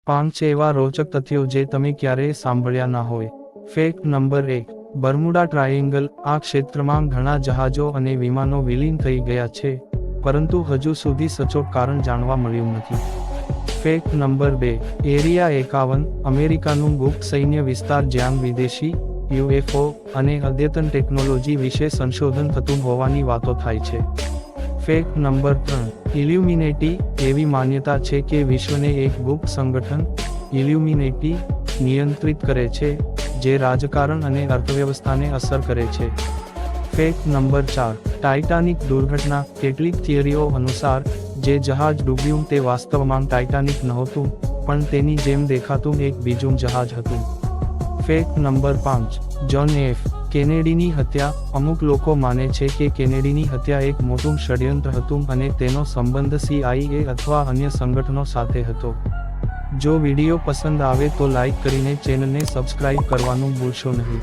5 એવા રોચક તથ્યો જે તમે ક્યારેય સાંભળ્યા ના હોય. Fact number 1. Bermuda triangle. આ ક્ષેત્રમાં ઘણા જહાજો અને વિમાનો વિલીન થઈ ગયા છે, પરંતુ હજુ સુધી સચોટ કારણ જાણવા મળ્યું નથી. Fact number 2. એરિયા 51. અમેરિકાનું ગુપ્ત સૈન્ય વિસ્તાર જ્યાં વિદેશી યુએફઓ અને અદ્યતન ટેકનોલોજી વિશે સંશોધન થતું હોવાની વાતો થાય છે. Fact number 3. ઇલ્યુમિનેટી. એવી માન્યતા છે કે વિશ્વને એક ગુપ્ત સંગઠન ઇલ્યુમિનેટી નિયંત્રિત કરે છે, જે રાજકારણ અને અર્થવ્યવસ્થાને અસર કરે છે. Fact number 4. ટાઇટાનિક દુર્ઘટના. કેટલીક થિયરીઓ અનુસાર જે જહાજ ડૂબ્યું તે વાસ્તવમાં ટાઇટાનિક નહોતું, પણ તેની જેમ દેખાતું એક બીજું જહાજ હતું. Fact number 5. John F. કેનેડીની હત્યા. અમુક લોકો માને છે કે કેનેડીની હત્યા એક મોટું ષડયંત્ર હતું અને તેનો સંબંધ CIA અથવા અન્ય સંગઠનો સાથે હતો. જો વિડીયો પસંદ આવે તો લાઇક કરીને ચેનલને સબસ્ક્રાઇબ કરવાનું ભૂલશો નહીં.